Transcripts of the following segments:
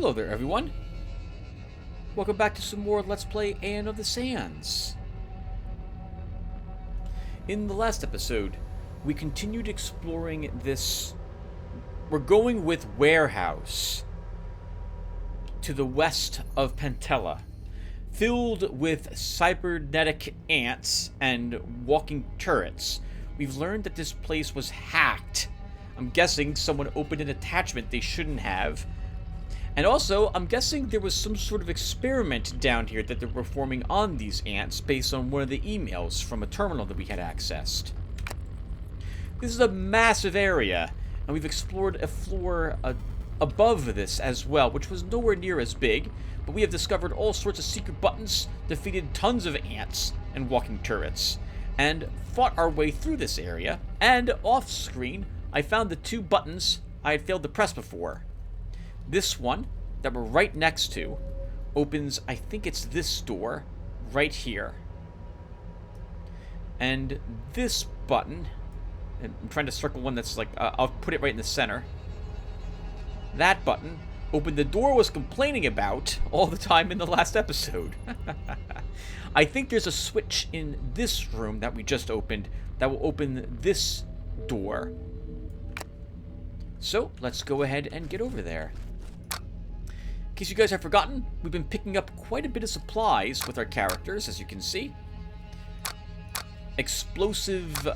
Hello there, everyone. Welcome back to some more Let's Play Aeon of the Sands. In the last episode, we continued exploring this... We're going with warehouse to the west of Pentella, filled with cybernetic ants and walking turrets. We've learned that this place was hacked. I'm guessing someone opened an attachment they shouldn't have. And also, I'm guessing there was some sort of experiment down here that they're performing on these ants based on one of the emails from a terminal that we had accessed. This is a massive area, and we've explored a floor above this as well, which was nowhere near as big, but we have discovered all sorts of secret buttons, defeated tons of ants and walking turrets, and fought our way through this area, and off-screen, I found the two buttons I had failed to press before. This one, that we're right next to, opens, I think it's this door, right here. And this button, and I'm trying to circle one that's like, I'll put it right in the center. That button opened the door I was complaining about all the time in the last episode. I think there's a switch in this room that we just opened that will open this door. So, let's go ahead and get over there. In case you guys have forgotten, we've been picking up quite a bit of supplies with our characters, as you can see. Explosive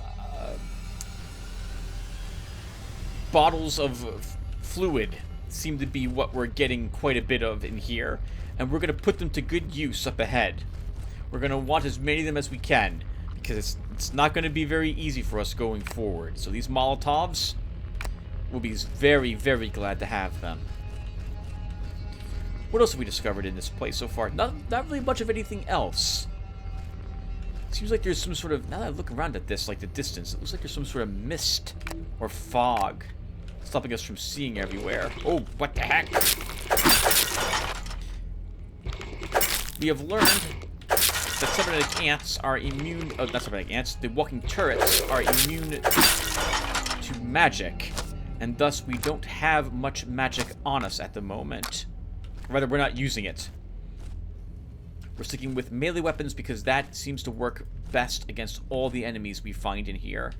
bottles of fluid seem to be what we're getting quite a bit of in here, and we're going to put them to good use up ahead. We're going to want as many of them as we can, because it's not going to be very easy for us going forward. So these Molotovs, we'll be very, very glad to have them. What else have we discovered in this place so far? Not really much of anything else. Seems like there's some sort of... Now that I look around at this, like the distance, it looks like there's some sort of mist or fog stopping us from seeing everywhere. Oh, what the heck? We have learned that cybernetic ants are immune... Oh, not cybernetic ants. The walking turrets are immune to magic. And thus, we don't have much magic on us at the moment. Rather, we're not using it. We're sticking with melee weapons because that seems to work best against all the enemies we find in here.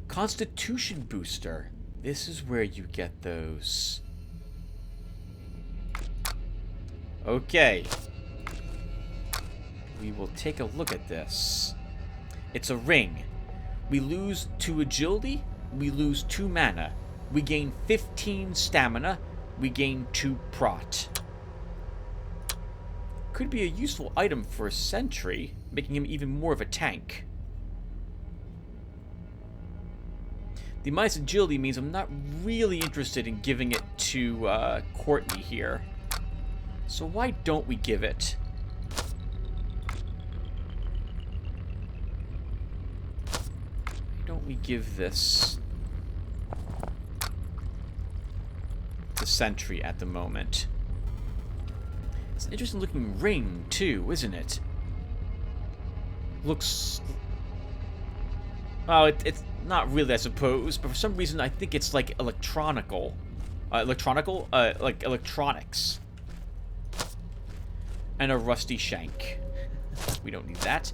Constitution booster. This is where you get those. Okay. We will take a look at this. It's a ring. We lose 2 agility. We lose 2 mana. We gain 15 stamina. We gain 2 prot. Could be a useful item for a sentry, making him even more of a tank. The minus agility means I'm not really interested in giving it to Courtney here. So why don't we give it? Why don't we give this the sentry at the moment? It's an interesting looking ring too, isn't it? Looks... Oh, it's not really, I suppose, but for some reason I think it's like electronical. Like electronics. And a rusty shank. We don't need that.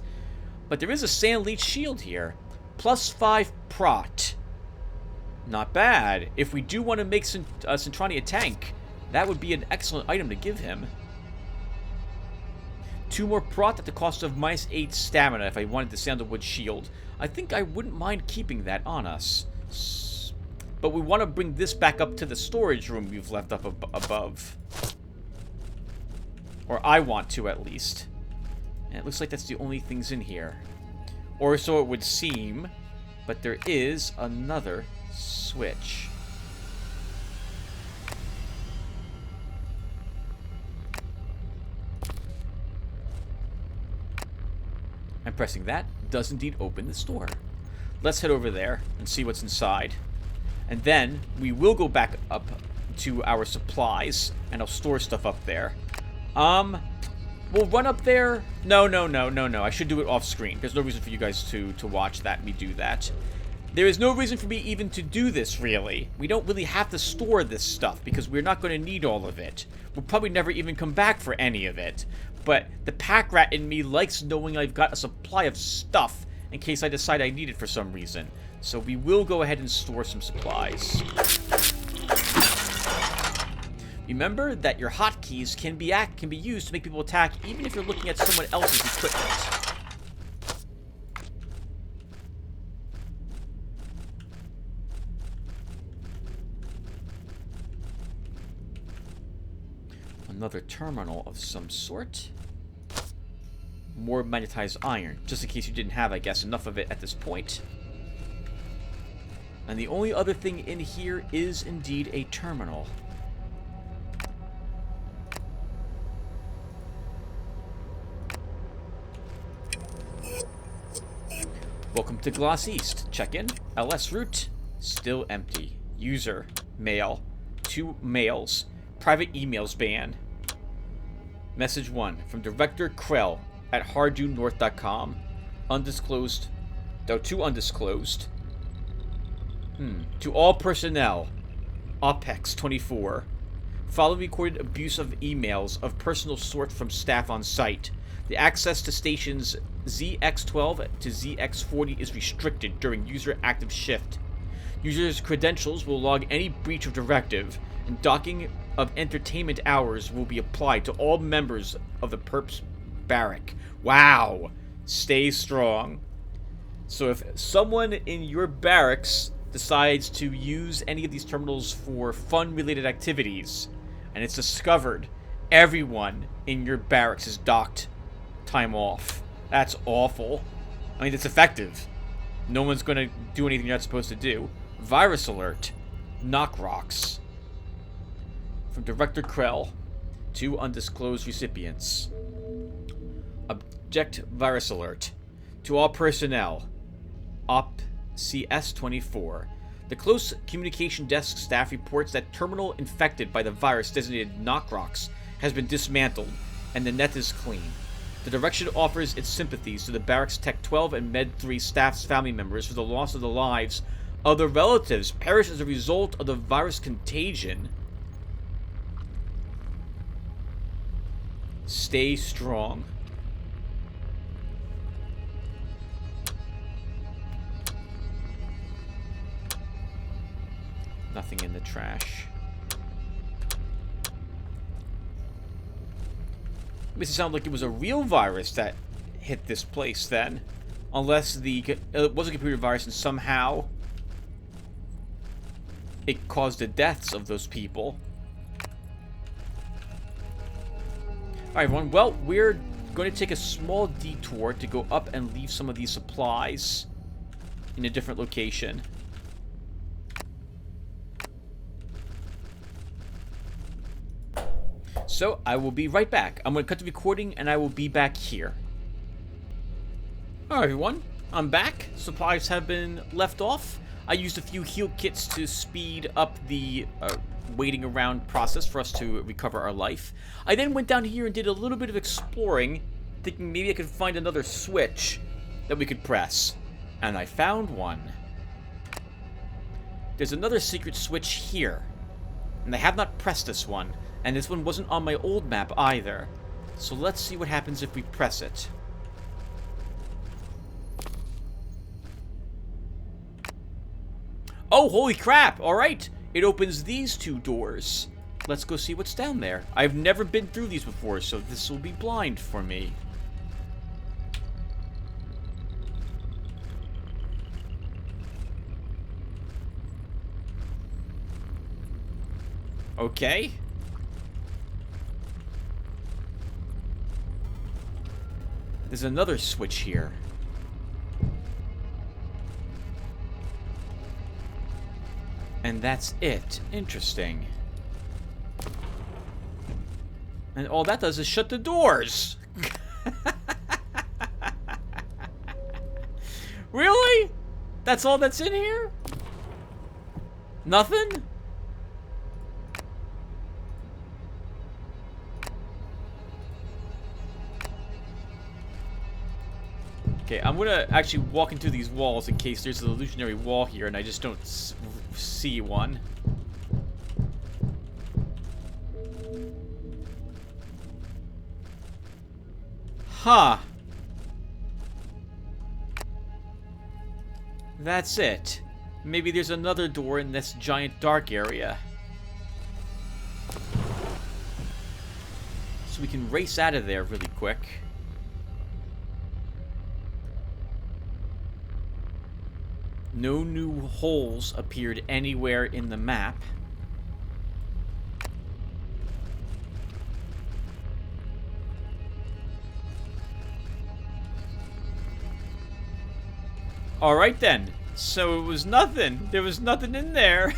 But there is a sand leech shield here. +5 prot. Not bad. If we do want to make Centrani a tank, that would be an excellent item to give him. 2 more prot at the cost of -8 stamina if I wanted the sandalwood shield. I think I wouldn't mind keeping that on us. But we want to bring this back up to the storage room we've left up above. Or I want to, at least. And it looks like that's the only things in here. Or so it would seem. But there is another switch. And pressing that does indeed open the store. Let's head over there and see what's inside. And then we will go back up to our supplies and I'll store stuff up there. We'll run up there. No. I should do it off screen. There's no reason for you guys to watch me do that. There is no reason for me even to do this, really. We don't really have to store this stuff, because we're not going to need all of it. We'll probably never even come back for any of it. But the pack rat in me likes knowing I've got a supply of stuff in case I decide I need it for some reason. So we will go ahead and store some supplies. Remember that your hotkeys can be used to make people attack even if you're looking at someone else's equipment. Another terminal of some sort. More magnetized iron, just in case you didn't have, I guess, enough of it at this point. And the only other thing in here is indeed a terminal. Welcome to Gloss East. Check in. LS route, still empty. User, mail. 2 mails. Private emails ban. Message 1 from Director Krell at hardduenorth.com. Undisclosed. Though to undisclosed. To all personnel. OPEX 24. Following recorded abuse of emails of personal sort from staff on site. The access to stations ZX12 to ZX40 is restricted during user active shift. Users' credentials will log any breach of directive, and docking of entertainment hours will be applied to all members of the Perps barrack. Wow! Stay strong. So if someone in your barracks decides to use any of these terminals for fun-related activities, and it's discovered, everyone in your barracks is docked time off. That's awful. I mean, it's effective. No one's going to do anything you're not supposed to do. Virus alert. Knock rocks. From Director Krell to undisclosed recipients. Object virus alert. To all personnel. Op CS24. The close communication desk staff reports that terminal infected by the virus designated Knock Rocks has been dismantled and the net is clean. The direction offers its sympathies to the Barracks Tech 12 and Med 3 staff's family members for the loss of the lives of their relatives perished as a result of the virus contagion. Stay strong. Nothing in the trash. Makes it sound like it was a real virus that hit this place then. Unless it was a computer virus and somehow it caused the deaths of those people. Alright everyone, well, we're going to take a small detour to go up and leave some of these supplies in a different location. So, I will be right back. I'm going to cut the recording and I will be back here. Alright everyone, I'm back. Supplies have been left off. I used a few heal kits to speed up the waiting around process for us to recover our life. I then went down here and did a little bit of exploring, thinking maybe I could find another switch that we could press. And I found one. There's another secret switch here. And I have not pressed this one. And this one wasn't on my old map either. So let's see what happens if we press it. Oh, holy crap! Alright, it opens these 2 doors. Let's go see what's down there. I've never been through these before, so this will be blind for me. Okay. There's another switch here. And that's it. Interesting. And all that does is shut the doors. Really? That's all that's in here? Nothing? Okay, I'm gonna actually walk into these walls in case there's an illusionary wall here and I just don't see one. Huh. That's it. Maybe there's another door in this giant dark area. So we can race out of there really quick. No new holes appeared anywhere in the map. Alright then. So it was nothing. There was nothing in there.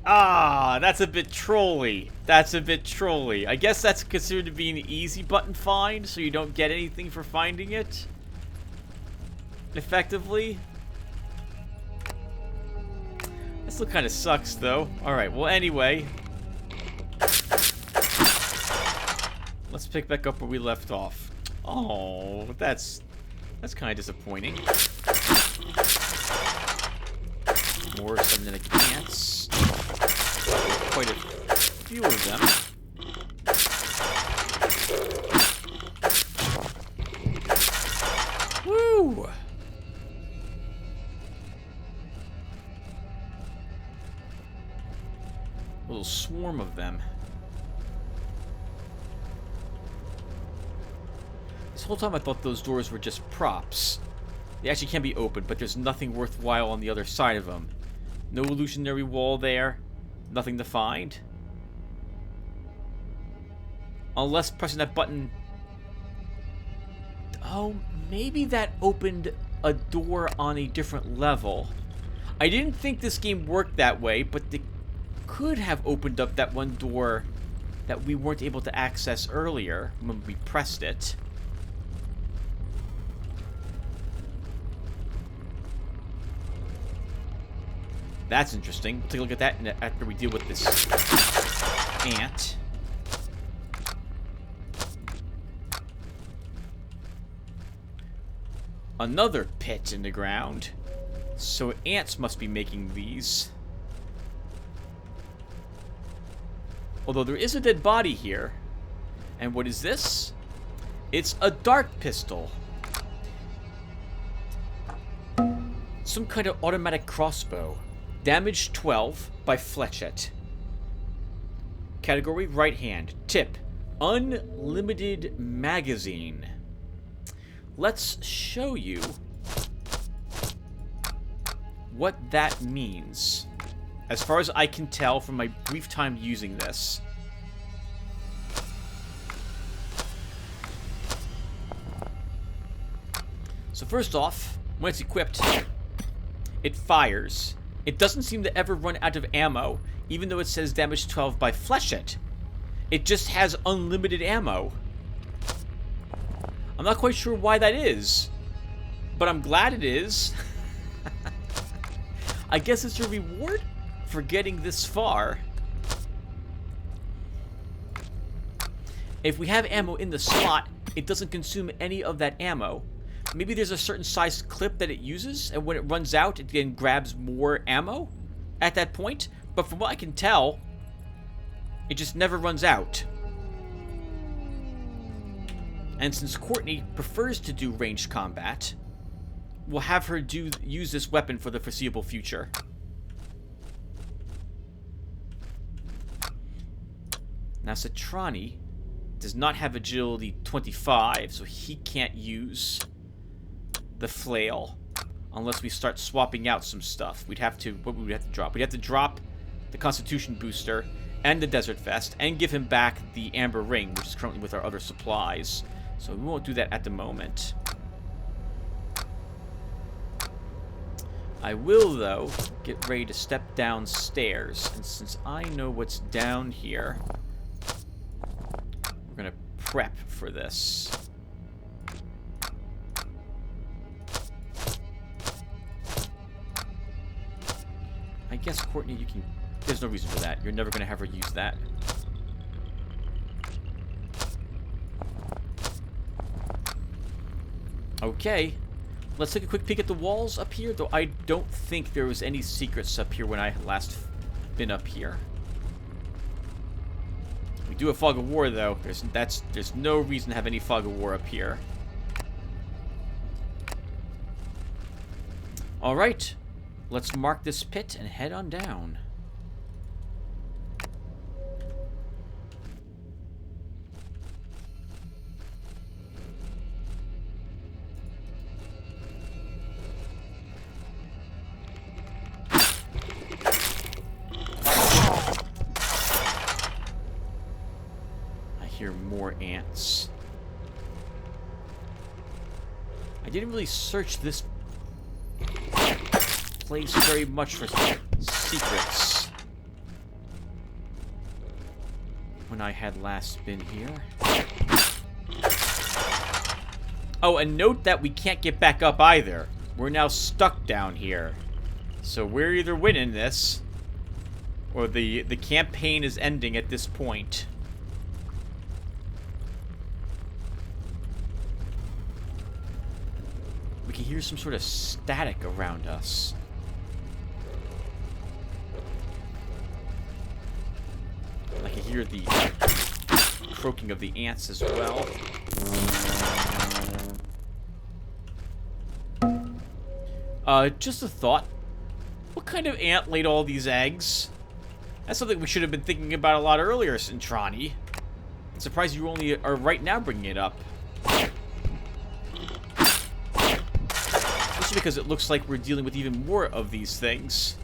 Ah, that's a bit trolly. That's a bit trolly. I guess that's considered to be an easy button find, so you don't get anything for finding it. Effectively. That still kind of sucks, though. Alright, well, anyway. Let's pick back up where we left off. Oh, that's kind of disappointing. More Subnetic ants. Quite a few of them. Woo! A little swarm of them. This whole time I thought those doors were just props. They actually can be opened, but there's nothing worthwhile on the other side of them. No illusionary wall there. Nothing to find. Unless pressing that button... Oh, maybe that opened a door on a different level. I didn't think this game worked that way, but they could have opened up that one door that we weren't able to access earlier when we pressed it. That's interesting. We'll take a look at that after we deal with this ant. Another pit in the ground. So ants must be making these. Although there is a dead body here. And what is this? It's a dart pistol. Some kind of automatic crossbow. Damage 12 by Fletchet. Category right hand. Tip. Unlimited magazine. Let's show you what that means. As far as I can tell from my brief time using this. So first off, when it's equipped, it fires. It doesn't seem to ever run out of ammo, even though it says damage 12 by Fletchet. It just has unlimited ammo. I'm not quite sure why that is, but I'm glad it is. I guess it's a reward for getting this far. If we have ammo in the slot, it doesn't consume any of that ammo. Maybe there's a certain size clip that it uses, and when it runs out, it then grabs more ammo at that point. But from what I can tell, it just never runs out. And since Courtney prefers to do ranged combat, we'll have her use this weapon for the foreseeable future. Now, Citrani does not have agility 25, so he can't use the flail unless we start swapping out some stuff. We'd have to... What would we have to drop? We'd have to drop the Constitution booster and the Desert Vest and give him back the Amber Ring, which is currently with our other supplies. So we won't do that at the moment. I will, though, get ready to step downstairs. And since I know what's down here, we're going to prep for this. I guess, Courtney, you can... There's no reason for that. You're never going to have her use that. Okay. Let's take a quick peek at the walls up here, though I don't think there was any secrets up here when I had last been up here. We do have Fog of War, though. There's no reason to have any Fog of War up here. Alright. Let's mark this pit and head on down. Hear more ants. I didn't really search this place very much for secrets when I had last been here. Oh, and note that we can't get back up either. We're now stuck down here. So we're either winning this or the campaign is ending at this point. We can hear some sort of static around us. I can hear the croaking of the ants as well. Just a thought. What kind of ant laid all these eggs? That's something we should have been thinking about a lot earlier, Centrani. I'm surprised you only are right now bringing it up. Especially because it looks like we're dealing with even more of these things.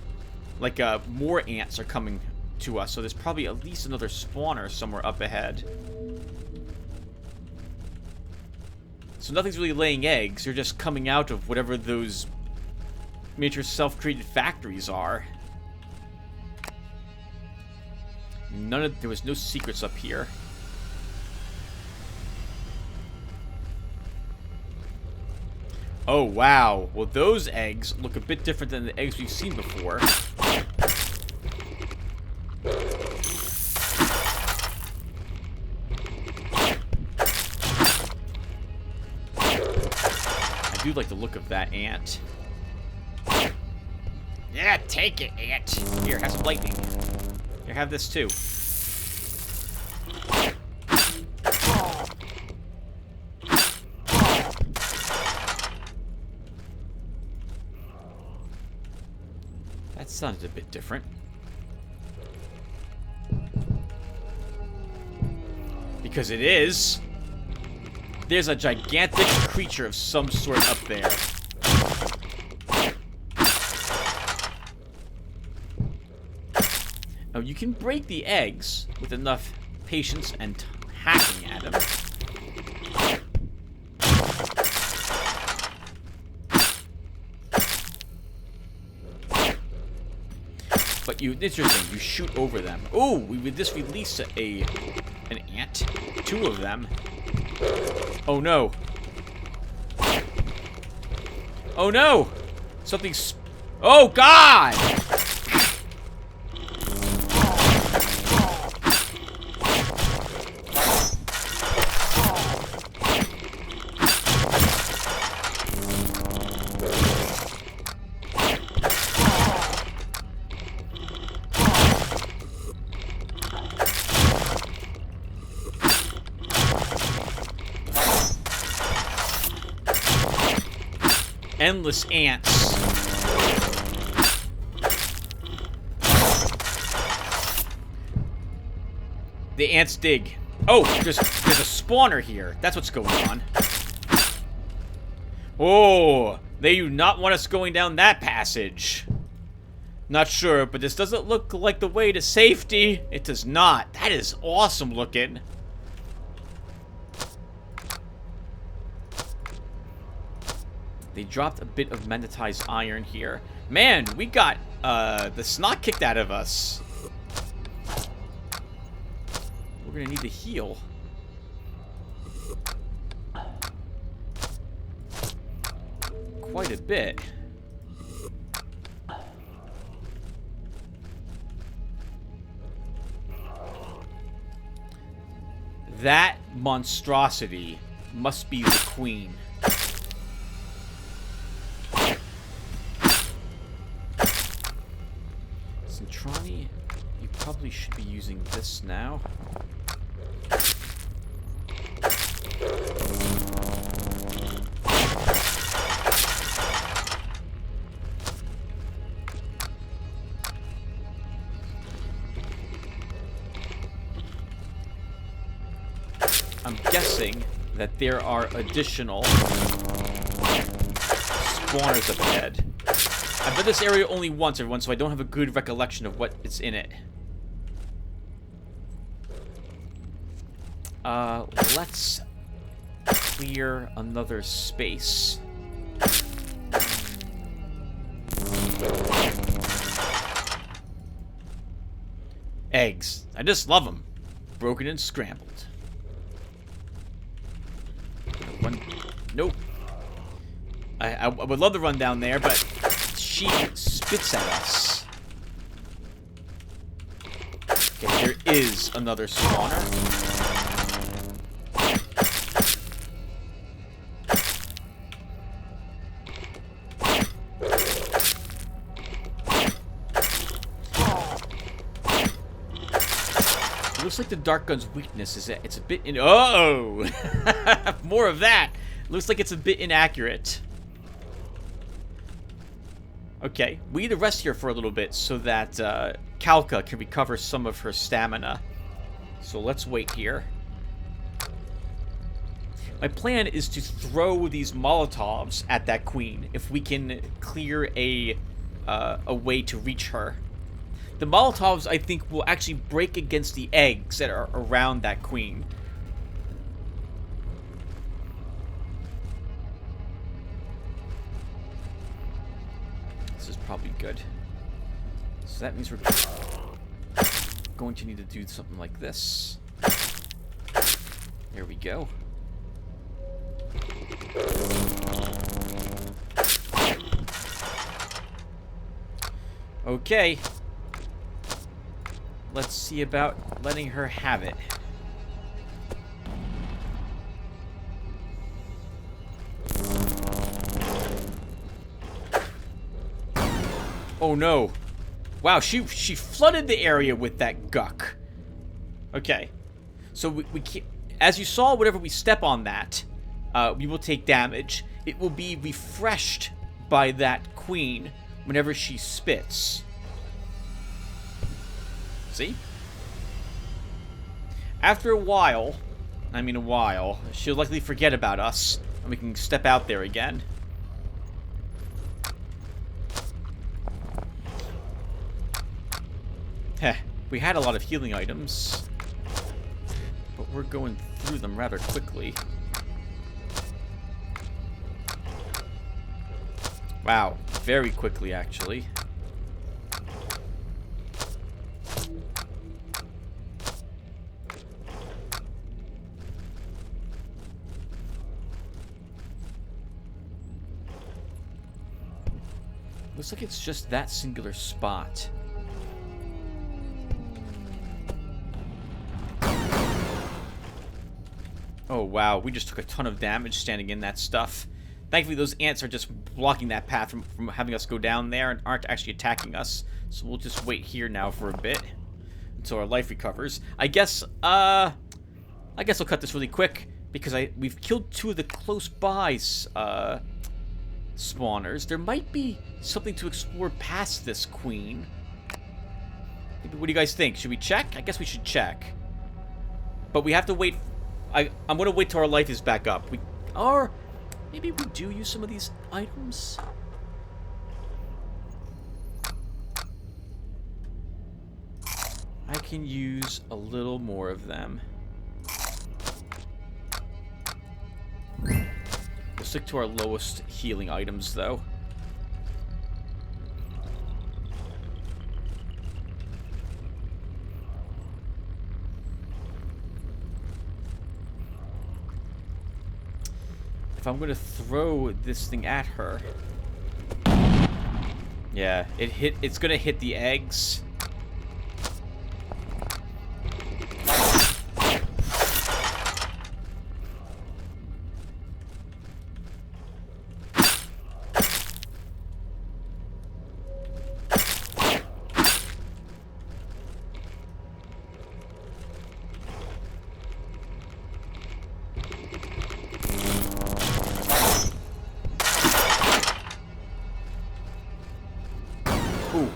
Like, more ants are coming to us, so there's probably at least another spawner somewhere up ahead. So nothing's really laying eggs, they're just coming out of whatever those miniature self-created factories are. There was no secrets up here. Oh, wow. Well, those eggs look a bit different than the eggs we've seen before. I do like the look of that ant. Yeah, take it, ant. Here, have some lightning. Here, have this too. That sounded a bit different. Because it is. There's a gigantic creature of some sort up there. Now, you can break the eggs with enough patience and hacking at them. But interesting, you shoot over them. Oh, we would just release an ant. 2 of them. Oh no. Oh no! Something's... Oh god! Endless ants. The ants dig. Oh, there's a spawner here. That's what's going on. Oh, they do not want us going down that passage. Not sure, but this doesn't look like the way to safety. It does not. That is awesome looking. They dropped a bit of magnetized iron here. Man, we got the snot kicked out of us. We're gonna need to heal. Quite a bit. That monstrosity must be the queen. Centrani, you probably should be using this now. I'm guessing that there are additional spawners up ahead. I've been this area only once, everyone, so I don't have a good recollection of what is in it. Let's clear another space. Eggs. I just love them. Broken and scrambled. One. Nope. I would love to run down there, but she spits at us. Okay, there is another spawner. It looks like the Dark Gun's weakness is that it's a bit oh! More of that! Looks like it's a bit inaccurate. Okay, we need to rest here for a little bit so that Kalka can recover some of her stamina. So let's wait here. My plan is to throw these Molotovs at that queen if we can clear a way to reach her. The Molotovs, I think, will actually break against the eggs that are around that queen. This is probably good. So that means we're going to need to do something like this. There we go. Okay. Let's see about letting her have it. Oh no. Wow, she flooded the area with that guck. Okay. So we can't, as you saw, whenever we step on that, we will take damage. It will be refreshed by that queen whenever she spits. See? After a while, she'll likely forget about us, and we can step out there again. Heh, we had a lot of healing items, but we're going through them rather quickly. Wow, very quickly, actually. Looks like it's just that singular spot. Oh wow, we just took a ton of damage standing in that stuff. Thankfully those ants are just blocking that path from having us go down there and aren't actually attacking us. So we'll just wait here now for a bit until our life recovers. I guess I'll cut this really quick because we've killed two of the close by spawners. There might be something to explore past this queen. What do you guys think? Should we check? I guess we should check. But we have to wait. I'm going to wait till our life is back up. Maybe we do use some of these items. I can use a little more of them. We'll stick to our lowest healing items, though. If I'm gonna throw this thing at her, yeah, it's gonna hit the eggs.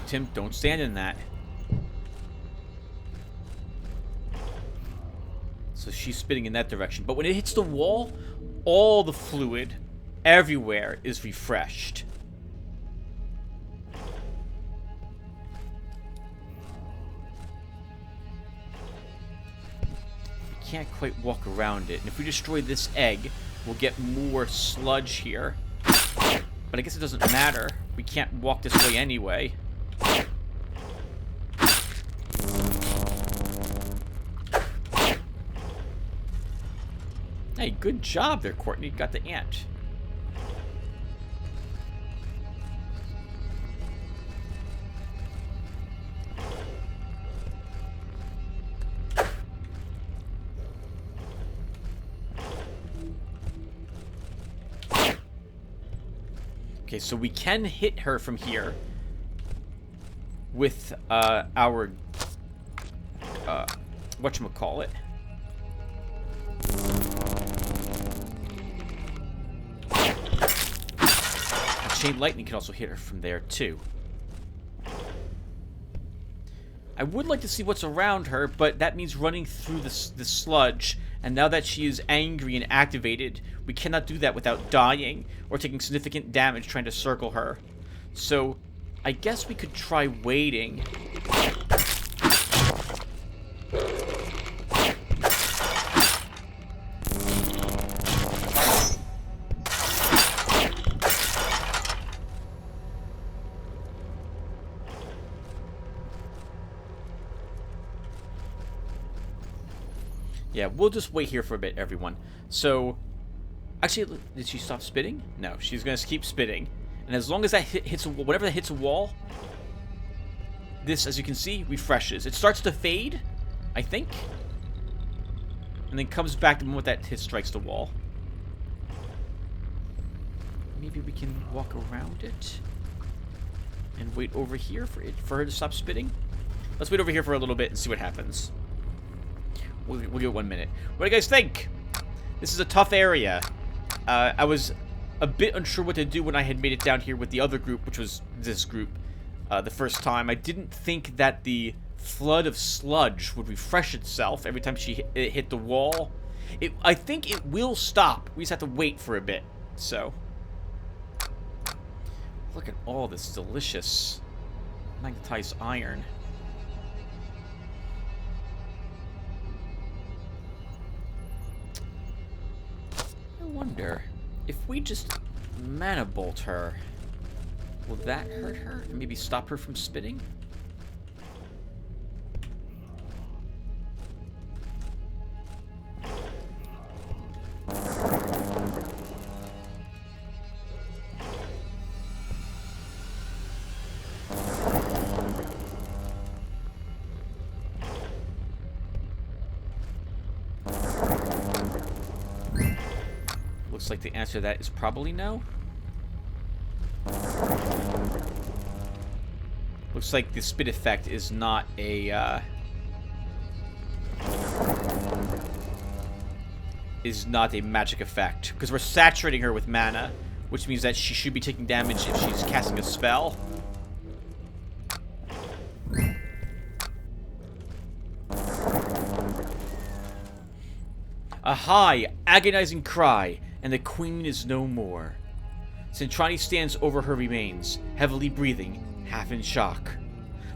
Tim, don't stand in that. So she's spitting in that direction. But when it hits the wall, all the fluid everywhere is refreshed. We can't quite walk around it. And if we destroy this egg, we'll get more sludge here. But I guess it doesn't matter. We can't walk this way anyway. Hey, good job there, Courtney. Got the ant. Okay, so we can hit her from here with our whatchamacallit. Chain lightning can also hit her from there too. I would like to see what's around her, but that means running through the sludge. And now that she is angry and activated, we cannot do that without dying or taking significant damage trying to circle her. So, I guess we could try waiting. Yeah, we'll just wait here for a bit, everyone. So, actually, did she stop spitting? No, she's going to keep spitting. And as long as that hits a wall, whenever that hits a wall, this, as you can see, refreshes. It starts to fade, I think. And then comes back the moment that hit strikes the wall. Maybe we can walk around it. And wait over here for her to stop spitting. Let's wait over here for a little bit and see what happens. We'll give it 1 minute. What do you guys think? This is a tough area. I was a bit unsure what to do when I had made it down here with the other group, which was this group, the first time. I didn't think that the flood of sludge would refresh itself every time it hit the wall. I think it will stop. We just have to wait for a bit. So, look at all this delicious magnetized iron. I wonder if we just mana bolt her, will that hurt her and maybe stop her from spitting? Looks like the answer to that is probably no. Looks like the spit effect is not a magic effect, because we're saturating her with mana, which means that she should be taking damage if she's casting a spell. A high, agonizing cry, and the queen is no more. Centrani stands over her remains, heavily breathing, half in shock.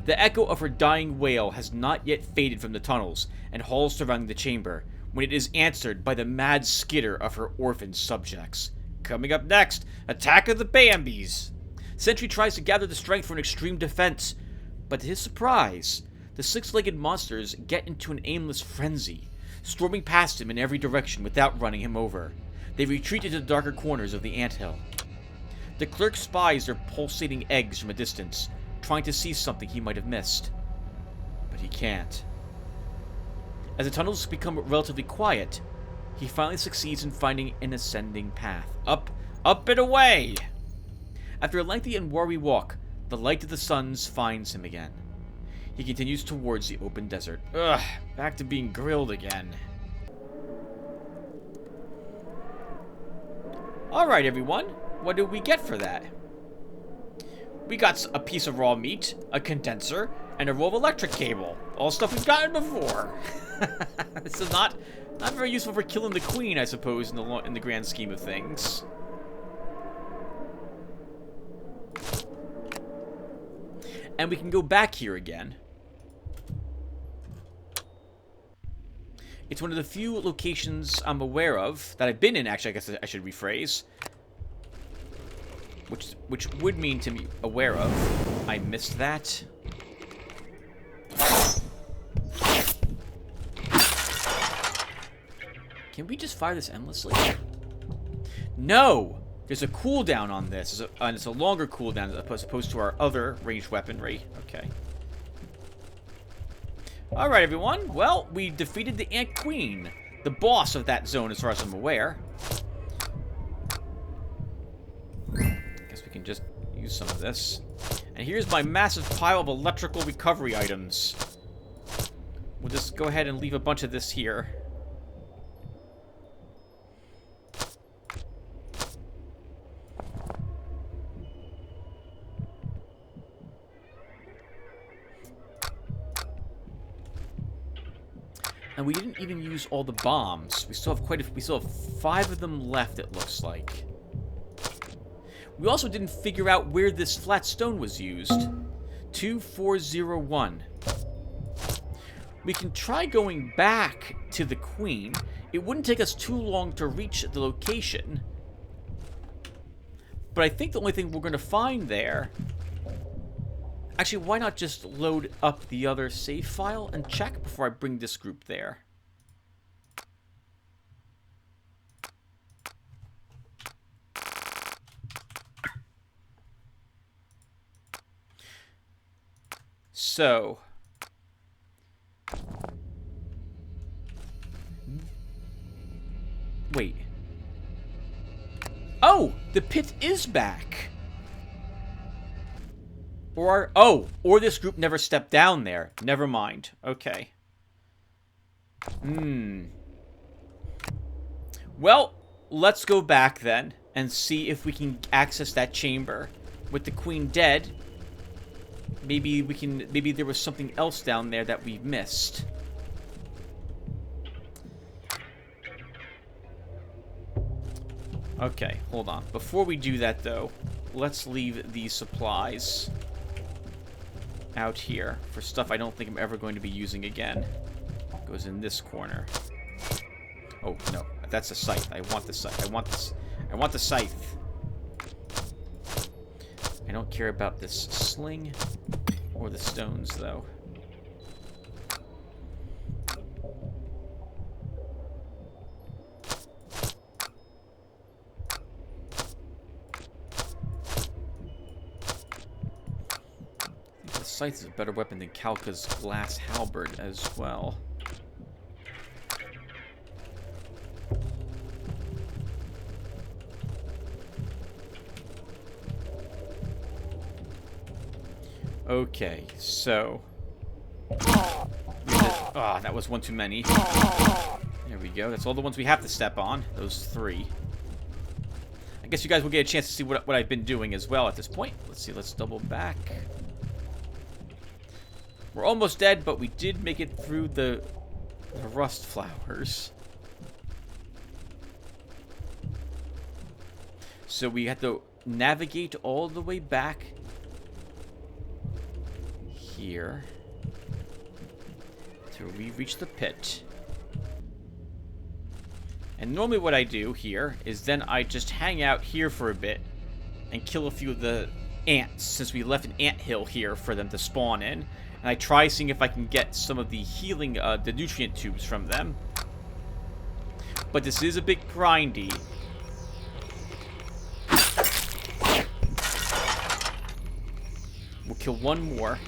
The echo of her dying wail has not yet faded from the tunnels and halls surrounding the chamber, when it is answered by the mad skitter of her orphaned subjects. Coming up next, Attack of the Bambies! Sentry tries to gather the strength for an extreme defense, but to his surprise, the six-legged monsters get into an aimless frenzy, storming past him in every direction without running him over. They retreat into the darker corners of the anthill. The clerk spies their pulsating eggs from a distance, trying to see something he might have missed. But he can't. As the tunnels become relatively quiet, he finally succeeds in finding an ascending path. Up and away! After a lengthy and weary walk, the light of the suns finds him again. He continues towards the open desert. Ugh, back to being grilled again. Alright, everyone. What did we get for that? We got a piece of raw meat, a condenser, and a roll of electric cable. All stuff we've gotten before. This is not very useful for killing the queen, I suppose, in the grand scheme of things. And we can go back here again. It's one of the few locations I'm aware of that I've been in, actually, I guess I should rephrase. Which would mean to be aware of. I missed that. Can we just fire this endlessly? No! There's a cooldown on this, and it's a longer cooldown as opposed to our other ranged weaponry. Okay. Alright, everyone. Well, we defeated the Ant Queen, the boss of that zone as far as I'm aware. Guess we can just use some of this. And here's my massive pile of electrical recovery items. We'll just go ahead and leave a bunch of this here. And we didn't even use all the bombs. We still have we still have 5 of them left, it looks like. We also didn't figure out where this flat stone was used. 2401. We can try going back to the queen. It wouldn't take us too long to reach the location. But I think the only thing we're going to find there... Actually, why not just load up the other save file and check before I bring this group there? So... Wait. Oh! The pit is back! Or this group never stepped down there. Never mind. Okay. Well, let's go back then and see if we can access that chamber. With the queen dead, maybe there was something else down there that we've missed. Okay, hold on. Before we do that, though, let's leave these supplies out here for stuff I don't think I'm ever going to be using again. Goes in this corner. Oh, no. That's a scythe. I want the scythe. I want this. I want the scythe. I don't care about this sling or the stones, though. Scythe is a better weapon than Kalka's glass halberd as well. Okay, so... that was one too many. There we go. That's all the ones we have to step on. Those 3. I guess you guys will get a chance to see what I've been doing as well at this point. Let's see, let's double back. We're almost dead, but we did make it through the rust flowers. So we had to navigate all the way back here till we reach the pit. And normally what I do here is then I just hang out here for a bit and kill a few of the ants, since we left an ant hill here for them to spawn in. And I try seeing if I can get some of the healing, the nutrient tubes from them. But this is a bit grindy. We'll kill one more.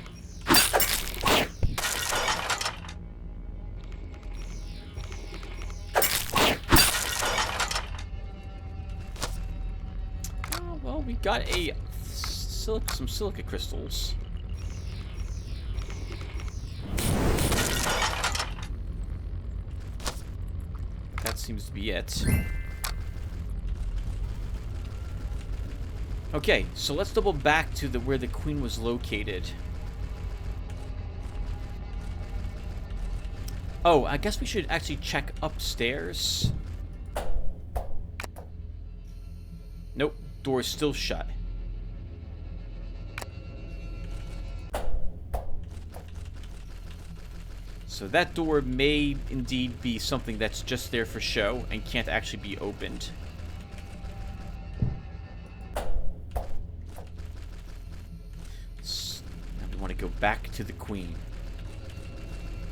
Oh, well, we got some silica crystals. Seems to be it. Okay, so let's double back to where the queen was located. Oh, I guess we should actually check upstairs. Nope, door's still shut. So that door may indeed be something that's just there for show and can't actually be opened. So now we want to go back to the queen.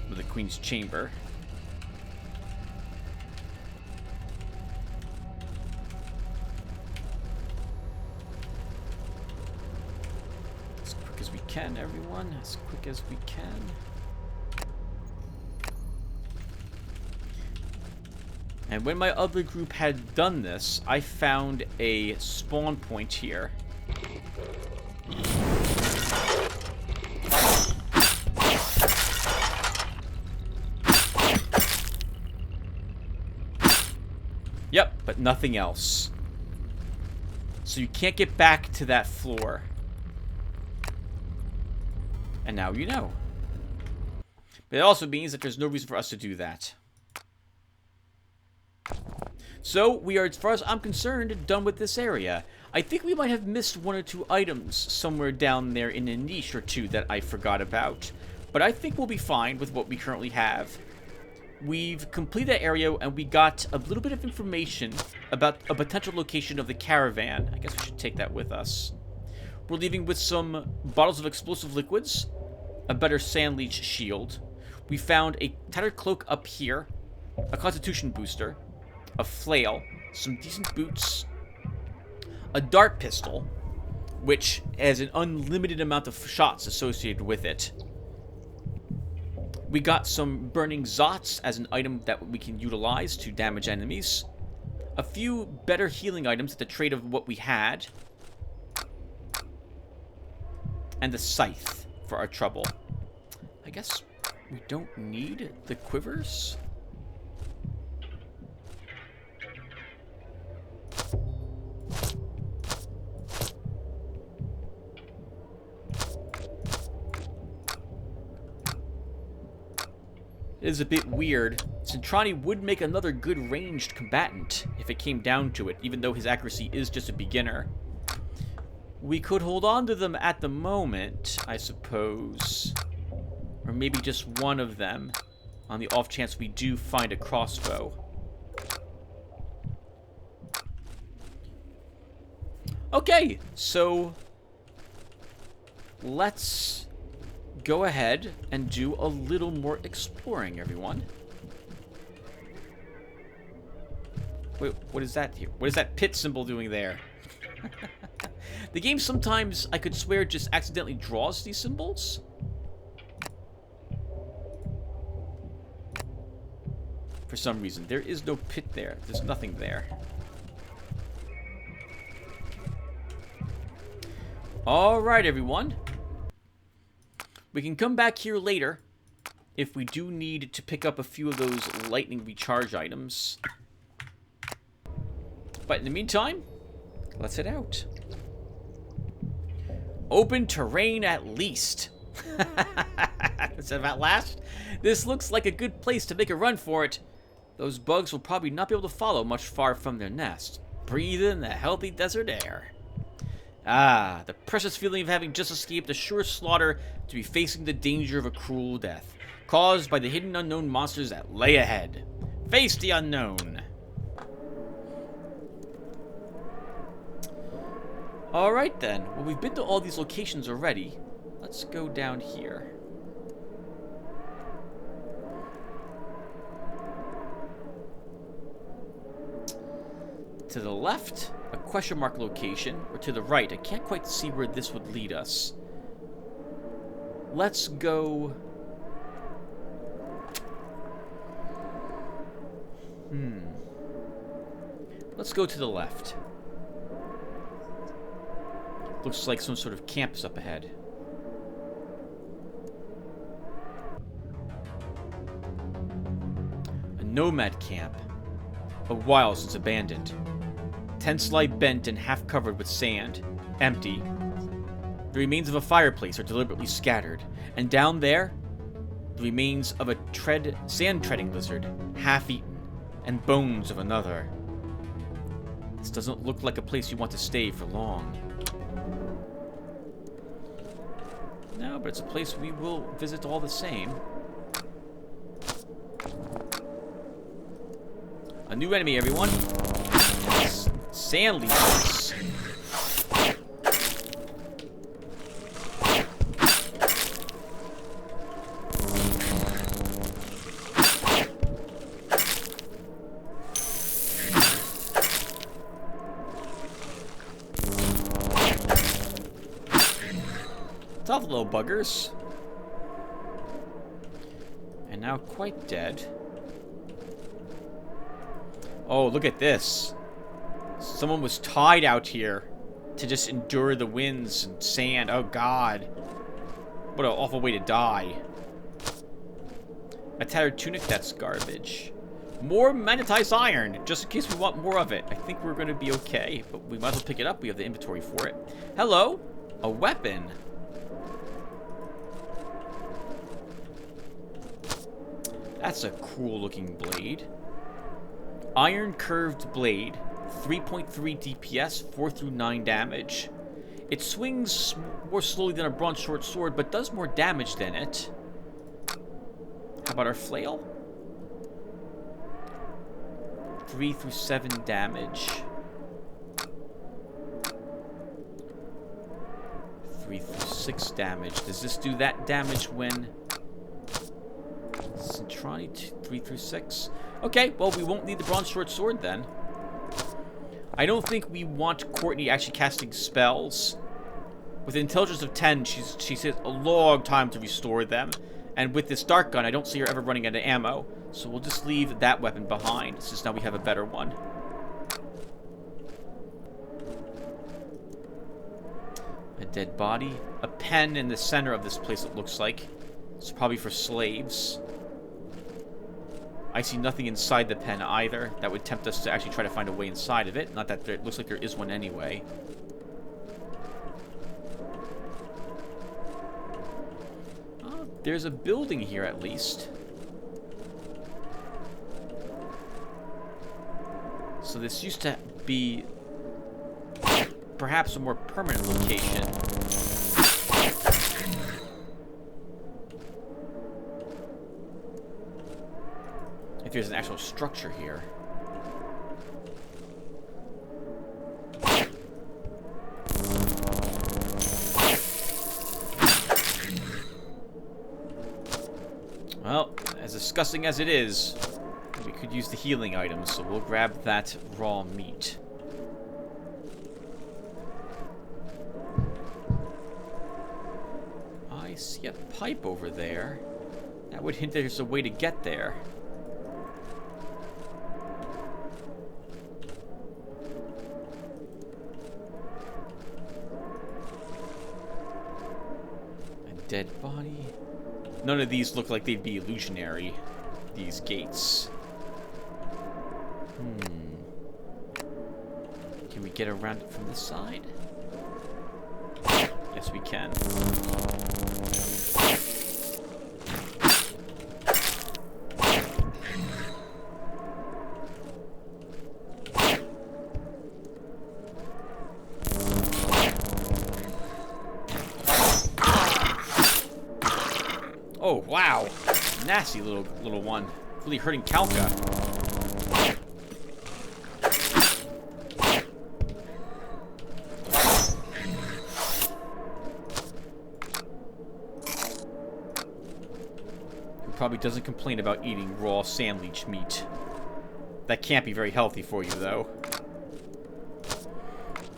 The queen's chamber. As quick as we can, everyone. As quick as we can. And when my other group had done this, I found a spawn point here. Yep, but nothing else. So you can't get back to that floor. And now you know. But it also means that there's no reason for us to do that. So, we are, as far as I'm concerned, done with this area. I think we might have missed one or two items somewhere down there in a niche or two that I forgot about. But I think we'll be fine with what we currently have. We've completed that area, and we got a little bit of information about a potential location of the caravan. I guess we should take that with us. We're leaving with some bottles of explosive liquids, a better sand leech shield. We found a tattered cloak up here, a constitution booster, a flail, some decent boots, a dart pistol, which has an unlimited amount of shots associated with it. We got some burning zots as an item that we can utilize to damage enemies. A few better healing items at the trade of what we had. And the scythe for our trouble. I guess we don't need the quivers. It is a bit weird. Centrani would make another good ranged combatant if it came down to it, even though his accuracy is just a beginner. We could hold on to them at the moment, I suppose. Or maybe just one of them, on the off chance we do find a crossbow. Okay, so let's go ahead and do a little more exploring, everyone. Wait, what is that here? What is that pit symbol doing there? The game sometimes, I could swear, just accidentally draws these symbols. For some reason. There is no pit there. There's nothing there. Alright, everyone. We can come back here later if we do need to pick up a few of those lightning recharge items. But in the meantime, let's head out. Open terrain at least. Instead of at last, this looks like a good place to make a run for it. Those bugs will probably not be able to follow much far from their nest. Breathe in the healthy desert air. Ah, the precious feeling of having just escaped a sure slaughter to be facing the danger of a cruel death, caused by the hidden unknown monsters that lay ahead. Face the unknown. Alright then, well, we've been to all these locations already. Let's go down here. To the left, a question mark location, or to the right. I can't quite see where this would lead us. Let's go... Let's go to the left. Looks like some sort of camp is up ahead. A nomad camp. A while since abandoned. Tents lie bent and half covered with sand. empty. The remains of a fireplace are deliberately scattered. And down there, the remains of a sand-treading lizard, half-eaten, and bones of another. This doesn't look like a place you want to stay for long. No, but it's a place we will visit all the same. A new enemy, everyone. Sand leeches. Tough little buggers. And now quite dead. Oh, look at this. Someone was tied out here to just endure the winds and sand. Oh, God. What an awful way to die. A tattered tunic? That's garbage. More magnetized iron, just in case we want more of it. I think we're going to be okay, but we might as well pick it up. We have the inventory for it. Hello? A weapon. That's a cool-looking blade. Iron curved blade, 3.3 DPS, 4 through 9 damage. It swings more slowly than a bronze short sword, but does more damage than it. How about our flail? 3 through 7 damage. 3 through 6 damage. Does this do that damage when... Centrani, 3 through 6. Okay, well, we won't need the bronze short sword then. I don't think we want Courtney actually casting spells. With an intelligence of 10, she says a long time to restore them. And with this dark gun, I don't see her ever running out of ammo. So we'll just leave that weapon behind, since now we have a better one. A dead body. A pen in the center of this place, it looks like. It's probably for slaves. I see nothing inside the pen either. That would tempt us to actually try to find a way inside of it. Not that it looks like there is one anyway. Oh, there's a building here at least. So this used to be perhaps a more permanent location. If there's an actual structure here. Well, as disgusting as it is, we could use the healing items, so we'll grab that raw meat. I see a pipe over there. That would hint that there's a way to get there. Dead body. None of these look like they'd be illusionary, these gates. Can we get around it from this side? Yes, we can. Oh, wow. Nasty little one. Really hurting Kalka. Who probably doesn't complain about eating raw sand leech meat. That can't be very healthy for you, though.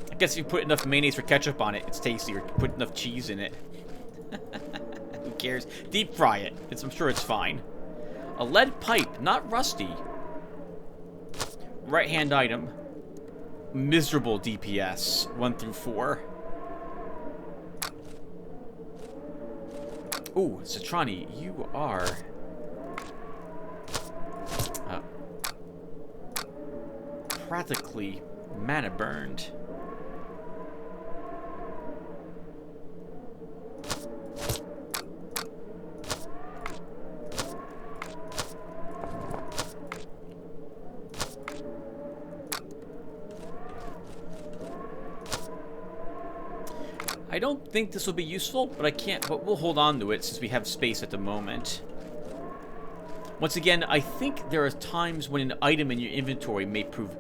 I guess if you put enough mayonnaise or ketchup on it, it's tasty, or put enough cheese in it. Who cares? Deep fry it. I'm sure it's fine. A lead pipe, not rusty. Right-hand item. Miserable DPS. 1 through 4. Ooh, Citrani, you are... practically mana burned. don't think this will be useful, but I can't. But we'll hold on to it since we have space at the moment. Once again, I think there are times when an item in your inventory may prove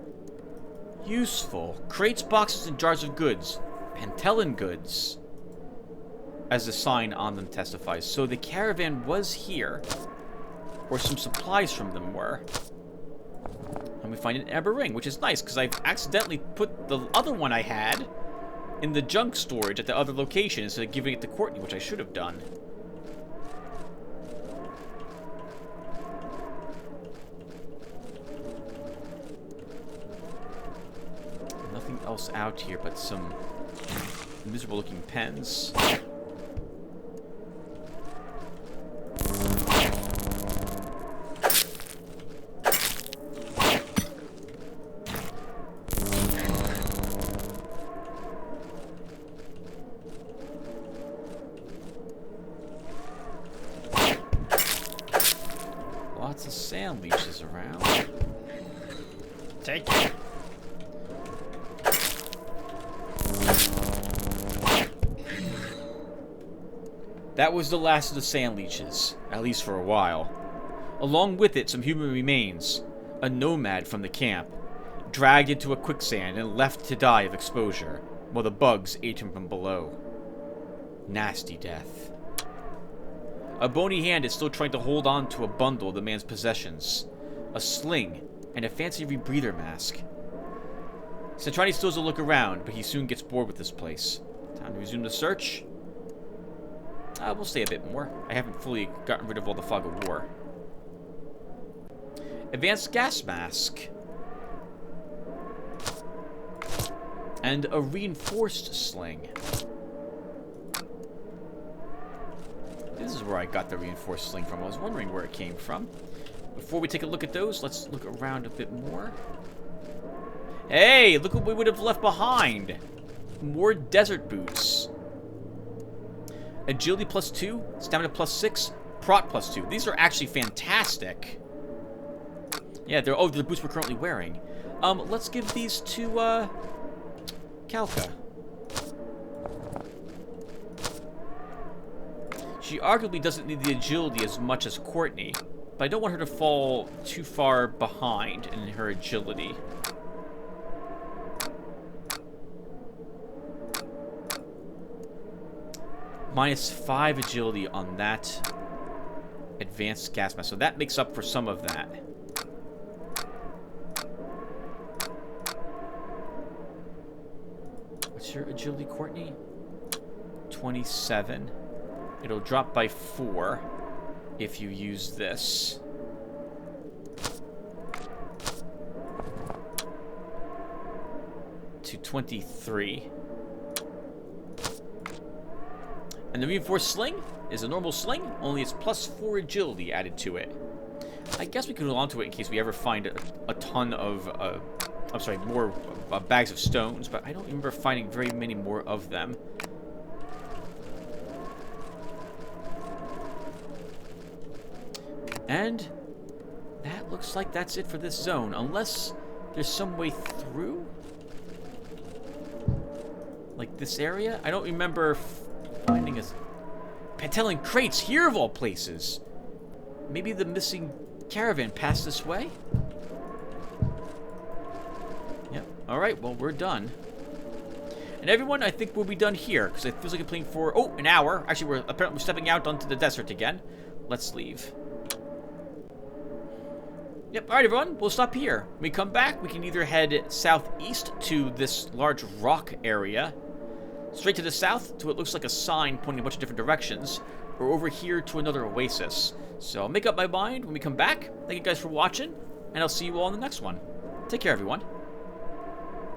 useful. Crates, boxes, and jars of goods. Pentellan goods. As the sign on them testifies. So the caravan was here. Or some supplies from them were. And we find an amber ring, which is nice, because I've accidentally put the other one I had in the junk storage at the other location instead of giving it to Courtney, which I should have done. Nothing else out here but some miserable looking pens. Lots of sand leeches around. Take it. That was the last of the sand leeches, at least for a while. Along with it, some human remains. A nomad from the camp, dragged into a quicksand and left to die of exposure, while the bugs ate him from below. Nasty death. A bony hand is still trying to hold on to a bundle of the man's possessions. A sling, and a fancy rebreather mask. Centrani still has a look around, but he soon gets bored with this place. Time to resume the search. We'll stay a bit more. I haven't fully gotten rid of all the fog of war. Advanced gas mask. And a reinforced sling. This is where I got the reinforced sling from. I was wondering where it came from. Before we take a look at those, let's look around a bit more. Hey, look what we would have left behind. More desert boots. Agility +2, stamina +6, prot +2. These are actually fantastic. Yeah, they're the boots we're currently wearing. Let's give these to Kalka. She arguably doesn't need the agility as much as Courtney, but I don't want her to fall too far behind in her agility. -5 agility on that advanced gas mask. So that makes up for some of that. What's your agility, Courtney? 27. It'll drop by 4 if you use this. To 23. And the reinforced sling is a normal sling, only it's +4 agility added to it. I guess we could hold on to it in case we ever find a ton of, more bags of stones, but I don't remember finding very many more of them. And that looks like that's it for this zone, unless there's some way through? Like this area? I don't remember finding a Pentellan crates here of all places. Maybe the missing caravan passed this way? Yep. Alright, well, we're done. And everyone, I think we'll be done here, because it feels like I'm playing for, an hour. Actually, we're apparently stepping out onto the desert again. Let's leave. Yep, alright everyone, we'll stop here. When we come back, we can either head southeast to this large rock area, straight to the south to what looks like a sign pointing a bunch of different directions, or over here to another oasis. So I'll make up my mind when we come back. Thank you guys for watching, and I'll see you all in the next one. Take care, everyone.